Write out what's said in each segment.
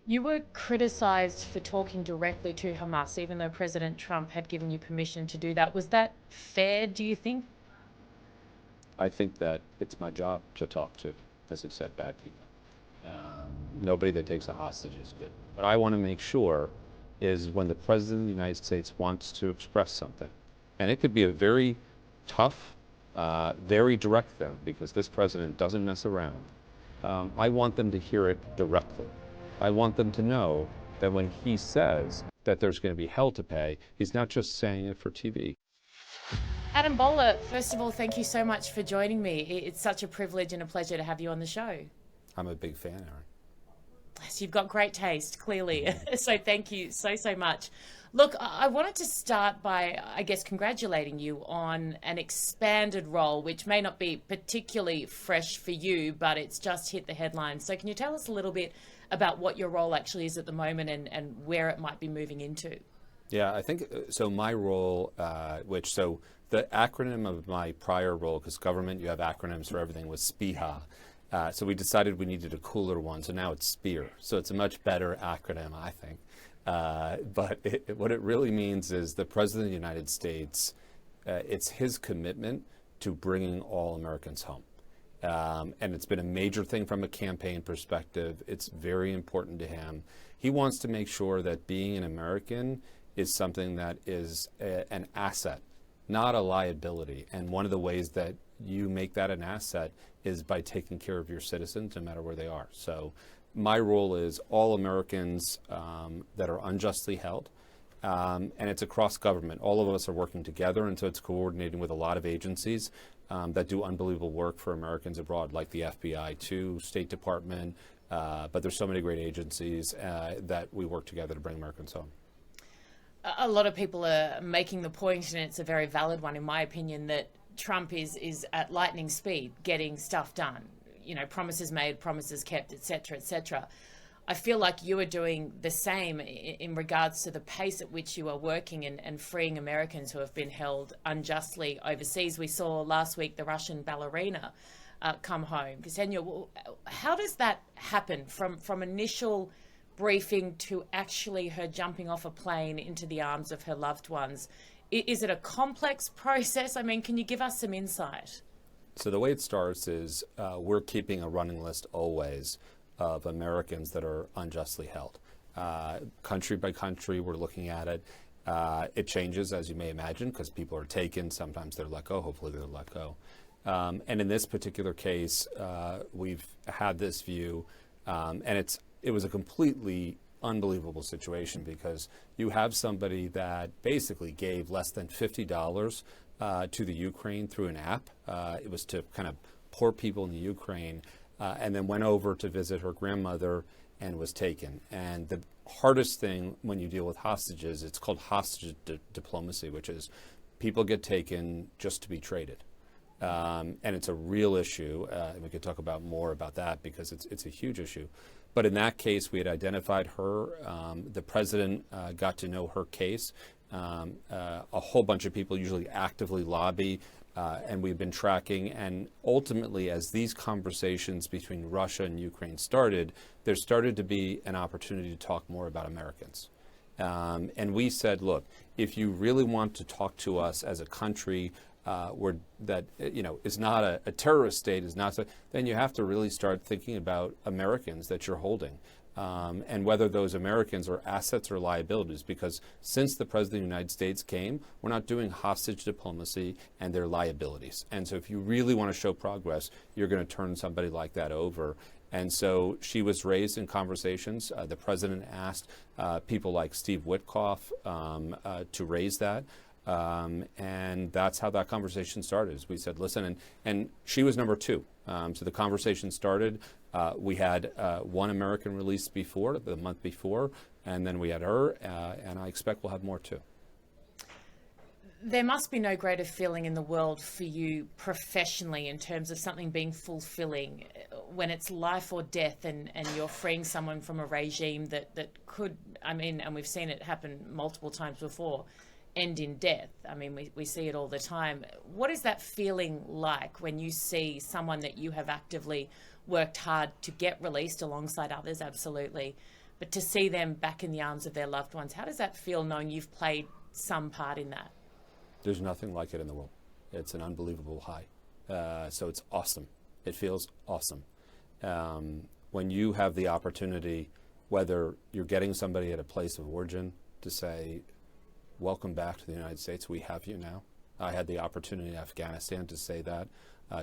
You were criticized for talking directly to Hamas, even though President Trump had given you permission to do that. Was that fair, do you think? I think that it's my job to talk to, as I said, bad people. Nobody that takes a hostage is good. What I want to make sure is when the President of the United States wants to express something, and it could be a very tough, very direct thing, because this president doesn't mess around. I want them to hear it directly. I want them to know that when he says that there's going to be hell to pay, he's not just saying it for TV. Adam Boehler, first of all, thank you so much for joining me. It's such a privilege and a pleasure to have you on the show. I'm a big fan, Erin. Yes, you've got great taste, clearly. So thank you so much. Look, I wanted to start by, I guess, congratulating you on an expanded role, which may not be particularly fresh for you, but it's just hit the headlines. So can you tell us a little bit about what your role actually is at the moment and where it might be moving into? Yeah, I think so. My role, so the acronym of my prior role, because government, you have acronyms for everything, was SPIHA. So we decided we needed a cooler one. So now it's SPEAR. So it's a much better acronym, I think. What it really means is the President of the United States, it's his commitment to bringing all Americans home. And it's been a major thing from a campaign perspective. It's very important to him. He wants to make sure that being an American is something that is an asset, not a liability. And one of the ways that you make that an asset is by taking care of your citizens, no matter where they are. So my role is all Americans that are unjustly held, and it's across government. All of us are working together, and so it's coordinating with a lot of agencies that do unbelievable work for Americans abroad, like the FBI, too, State Department, but there's so many great agencies that we work together to bring Americans home. A lot of people are making the point, and it's a very valid one in my opinion, that Trump is at lightning speed getting stuff done. You know, promises made, promises kept, etc., etc. I feel like you are doing the same in regards to the pace at which you are working and freeing Americans who have been held unjustly overseas. We saw last week the Russian ballerina come home. Ksenia, how does that happen from initial briefing to actually her jumping off a plane into the arms of her loved ones? Is it a complex process? I mean, can you give us some insight? So the way it starts is we're keeping a running list always of Americans that are unjustly held. Country by country, we're looking at it. It changes, as you may imagine, because people are taken. Sometimes they're let go. Hopefully they're let go. And in this particular case, we've had this view, and it was a completely unbelievable situation because you have somebody that basically gave less than $50 to the Ukraine through an app. It was to kind of poor people in the Ukraine, and then went over to visit her grandmother and was taken. And the hardest thing when you deal with hostages, it's called hostage diplomacy, which is people get taken just to be traded. And it's a real issue, and we could talk about more about that because it's a huge issue. But in that case, we had identified her. The president got to know her case. A whole bunch of people usually actively lobby, and we've been tracking. And ultimately, as these conversations between Russia and Ukraine started, there started to be an opportunity to talk more about Americans. And we said, look, if you really want to talk to us as a country that is not a terrorist state, is not so, then you have to really start thinking about Americans that you're holding, and whether those Americans are assets or liabilities. Because since the President of the United States came, we're not doing hostage diplomacy, and they're liabilities. And so if you really want to show progress, you're going to turn somebody like that over. And so she was raised in conversations. The president asked people like Steve Witkoff to raise that. And that's how that conversation started. Is we said, listen, and she was number two. So the conversation started. We had one American released before, the month before, and then we had her, and I expect we'll have more too. There must be no greater feeling in the world for you professionally in terms of something being fulfilling when it's life or death and you're freeing someone from a regime that could, I mean, and we've seen it happen multiple times before, end in death. I mean, we see it all the time. What is that feeling like when you see someone that you have actively worked hard to get released alongside others, absolutely, but to see them back in the arms of their loved ones, how does that feel, knowing you've played some part in that? There's nothing like it in the world. It's an unbelievable high. So it's awesome. It feels awesome. When you have the opportunity, whether you're getting somebody at a place of origin to say, welcome back to the United States, we have you now. I had the opportunity in Afghanistan to say that,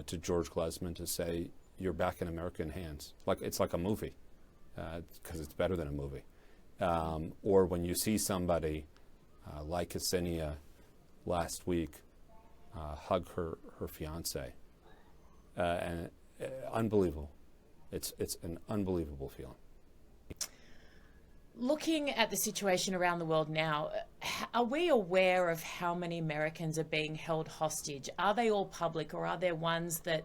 to George Glezmann to say, you're back in American hands. It's like a movie, because it's better than a movie. Or when you see somebody like Ksenia last week hug her fiance, and unbelievable. It's an unbelievable feeling. Looking at the situation around the world now, are we aware of how many Americans are being held hostage? Are they all public, or are there ones that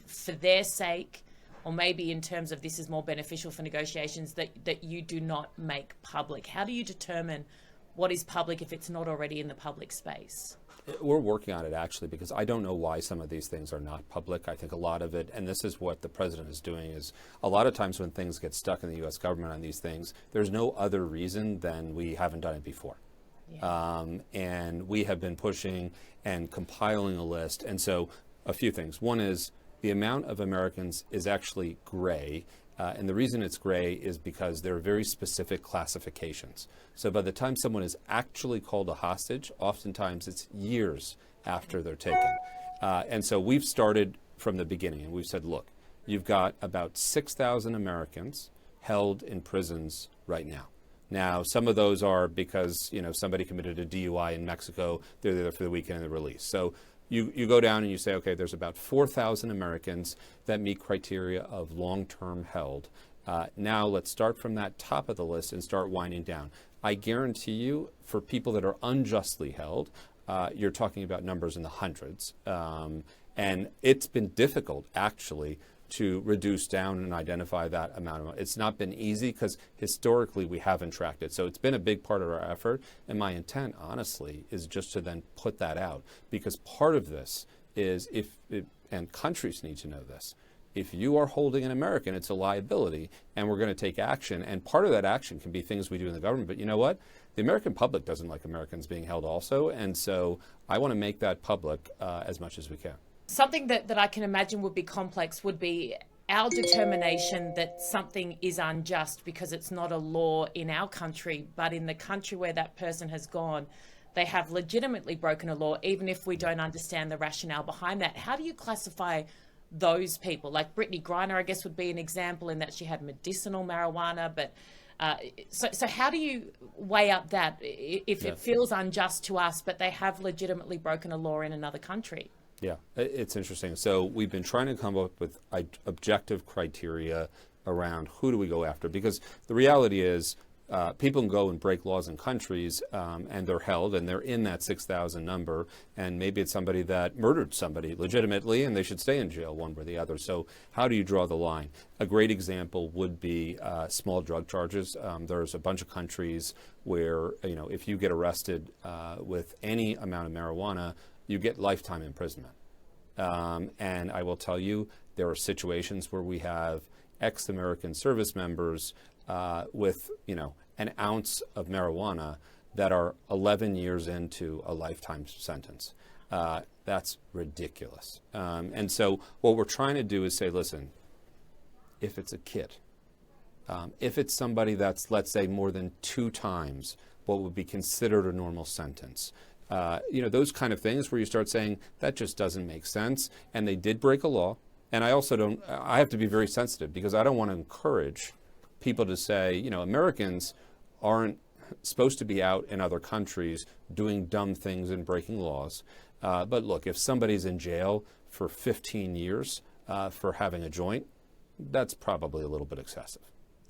for their sake, or maybe in terms of this is more beneficial for negotiations, that you do not make public? How do you determine what is public if it's not already in the public space? We're working on it, actually, because I don't know why some of these things are not public. I think a lot of it, and this is what the president is doing, is a lot of times when things get stuck in the U.S. government on these things, there's no other reason than we haven't done it before. Yeah. And we have been pushing and compiling a list. And so a few things. One is the amount of Americans is actually gray. And the reason it's gray is because there are very specific classifications. So by the time someone is actually called a hostage, oftentimes it's years after they're taken. And so we've started from the beginning, and we've said, look, you've got about 6,000 Americans held in prisons right now. Now, some of those are because, somebody committed a DUI in Mexico, they're there for the weekend and they're released. So you go down and you say, okay, there's about 4,000 Americans that meet criteria of long-term held. Now let's start from that top of the list and start winding down. I guarantee you, for people that are unjustly held, you're talking about numbers in the hundreds. And it's been difficult, actually, to reduce down and identify that amount. It's not been easy because historically we haven't tracked it. So it's been a big part of our effort. And my intent, honestly, is just to then put that out, because part of this is and countries need to know this, if you are holding an American, it's a liability, and we're going to take action. And part of that action can be things we do in the government. But you know what? The American public doesn't like Americans being held also. And so I want to make that public as much as we can. Something that I can imagine would be complex would be our determination that something is unjust because it's not a law in our country, but in the country where that person has gone, they have legitimately broken a law, even if we don't understand the rationale behind that. How do you classify those people? Like Brittany Griner, I guess, would be an example in that she had medicinal marijuana, but so how do you weigh up that if it feels unjust to us, but they have legitimately broken a law in another country? Yeah, it's interesting. So we've been trying to come up with objective criteria around who do we go after, because the reality is people can go and break laws in countries and they're held and they're in that 6,000 number, and maybe it's somebody that murdered somebody legitimately and they should stay in jail, one way or the other. So how do you draw the line? A great example would be small drug charges. There's a bunch of countries where, if you get arrested with any amount of marijuana, you get lifetime imprisonment. And I will tell you, there are situations where we have ex-American service members with, an ounce of marijuana that are 11 years into a lifetime sentence. That's ridiculous. And so what we're trying to do is say, listen, if it's a kid, if it's somebody that's, let's say, more than 2 times what would be considered a normal sentence, those kind of things where you start saying that just doesn't make sense. And they did break a law. And I also I have to be very sensitive, because I don't want to encourage people to say, Americans aren't supposed to be out in other countries doing dumb things and breaking laws. But look, if somebody's in jail for 15 years for having a joint, that's probably a little bit excessive.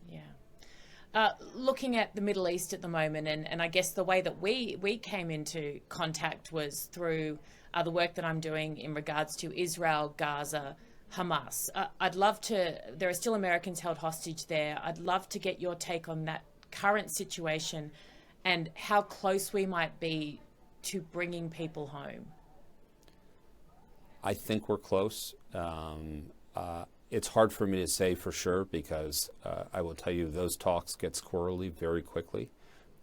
Yeah. Looking at the Middle East at the moment, and I guess the way that we came into contact was through the work that I'm doing in regards to Israel, Gaza, Hamas. There are still Americans held hostage there. I'd love to get your take on that current situation and how close we might be to bringing people home. I think we're close. It's hard for me to say for sure because I will tell you those talks get squirrely very quickly.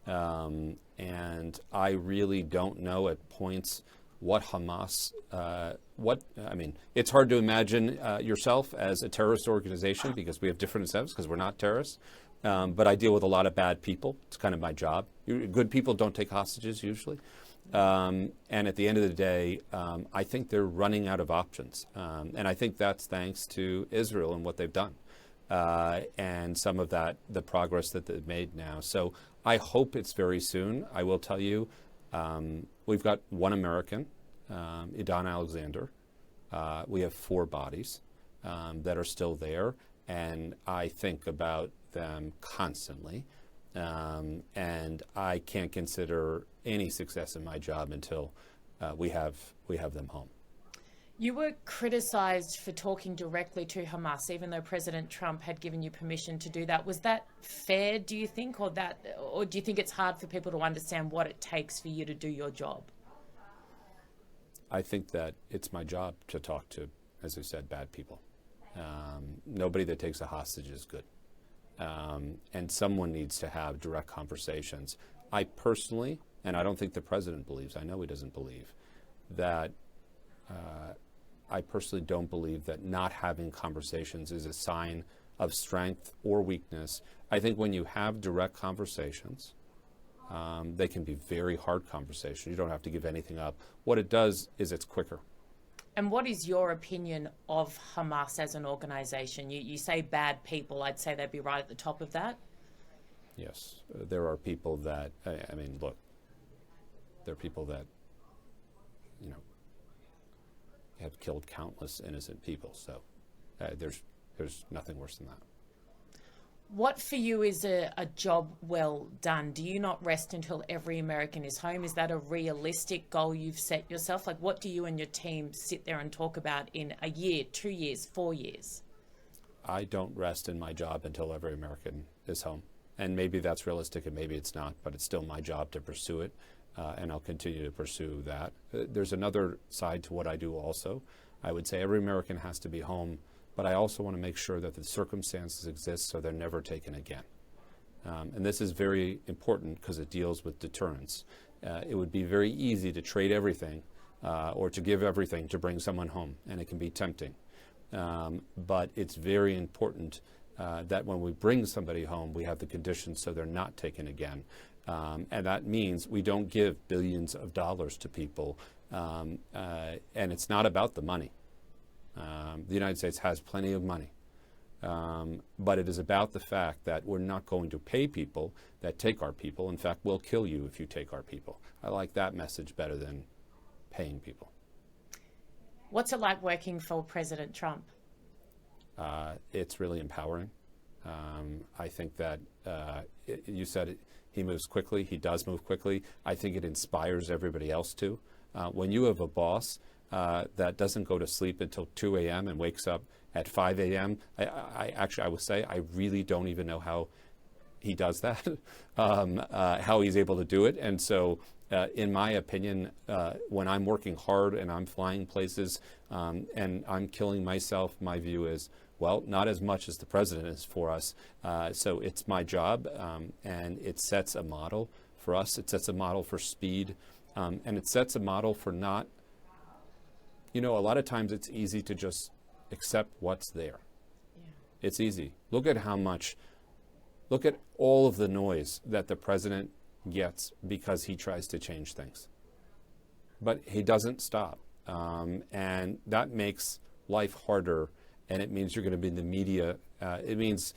And I really don't know at points what Hamas, it's hard to imagine yourself as a terrorist organization because we have different incentives because we're not terrorists. But I deal with a lot of bad people. It's kind of my job. Good people don't take hostages usually. And at the end of the day, I think they're running out of options. And I think that's thanks to Israel and what they've done. And some of that, the progress that they've made now. So I hope it's very soon. I will tell you, we've got one American, Edan Alexander. We have 4 bodies that are still there. And I think about them constantly. And I can't consider any success in my job until we have them home. You were criticized for talking directly to Hamas, even though President Trump had given you permission to do that. Was that fair, do you think, or do you think it's hard for people to understand what it takes for you to do your job? I think that it's my job to talk to, as I said, bad people. Nobody that takes a hostage is good. And someone needs to have direct conversations. I personally, and I don't think the president believes, I know he doesn't believe, that I personally don't believe that not having conversations is a sign of strength or weakness. I think when you have direct conversations, they can be very hard conversations. You don't have to give anything up. What it does is it's quicker. And what is your opinion of Hamas as an organization? You say bad people. I'd say they'd be right at the top of that. Yes. There are people that, look, there are people that, have killed countless innocent people. So there's nothing worse than that. What for you is a job well done? Do you not rest until every American is home? Is that a realistic goal you've set yourself? Like, what do you and your team sit there and talk about in a year, 2 years, 4 years? I don't rest in my job until every American is home. And maybe that's realistic and maybe it's not, but it's still my job to pursue it. And I'll continue to pursue that. There's another side to what I do also. I would say every American has to be home, but I also want to make sure that the circumstances exist so they're never taken again. And this is very important because it deals with deterrence. It would be very easy to trade everything or to give everything to bring someone home, and it can be tempting. But it's very important that when we bring somebody home, we have the conditions so they're not taken again. And that means we don't give billions of dollars to people. And it's not about the money. The United States has plenty of money. But it is about the fact that we're not going to pay people that take our people. In fact, we'll kill you if you take our people. I like that message better than paying people. What's it like working for President Trump? It's really empowering. I think that you said it, he moves quickly. He does move quickly. I think it inspires everybody else to. When you have a boss that doesn't go to sleep until 2 a.m. and wakes up at 5 a.m., I would say I really don't even know how he does that, how he's able to do it. And so in my opinion, when I'm working hard and I'm flying places and I'm killing myself, my view is, well, not as much as the president is for us. So it's my job, and it sets a model for us. It sets a model for speed, and it sets a model for not, a lot of times it's easy to just accept what's there. Yeah. It's easy. Look at all of the noise that the president gets because he tries to change things. But he doesn't stop. And that makes life harder. And it means you're going to be in the media. It means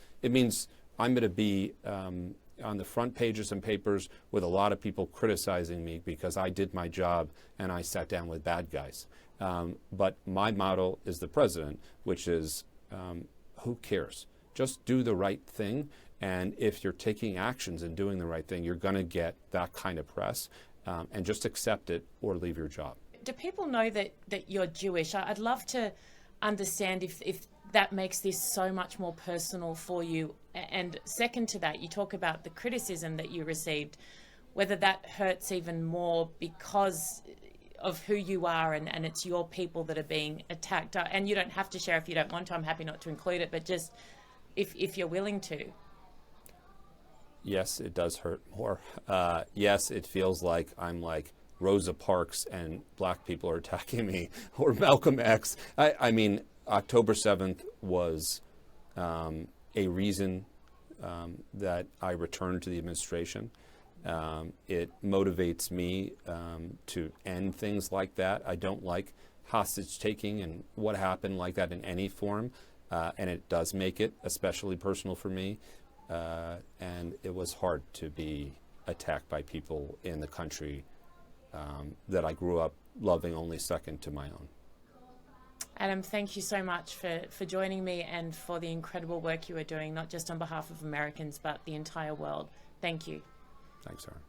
I'm going to be on the front page of some papers with a lot of people criticizing me because I did my job and I sat down with bad guys. But my model is the president, which is who cares? Just do the right thing. And if you're taking actions and doing the right thing, you're going to get that kind of press. And just accept it or leave your job. Do people know that you're Jewish? I'd love to understand if that makes this so much more personal for you. And second to that, you talk about the criticism that you received, whether that hurts even more because of who you are, and it's your people that are being attacked. And you don't have to share if you don't want to. I'm happy not to include it, but just if you're willing to. Yes, it does hurt more. Yes, it feels like I'm like Rosa Parks and black people are attacking me, or Malcolm X. I mean, October 7th was a reason that I returned to the administration. It motivates me to end things like that. I don't like hostage taking and what happened like that in any form, and it does make it especially personal for me. And it was hard to be attacked by people in the country that I grew up loving only second to my own. Adam, thank you so much for joining me and for the incredible work you are doing, not just on behalf of Americans, but the entire world. Thank you. Thanks, Erin.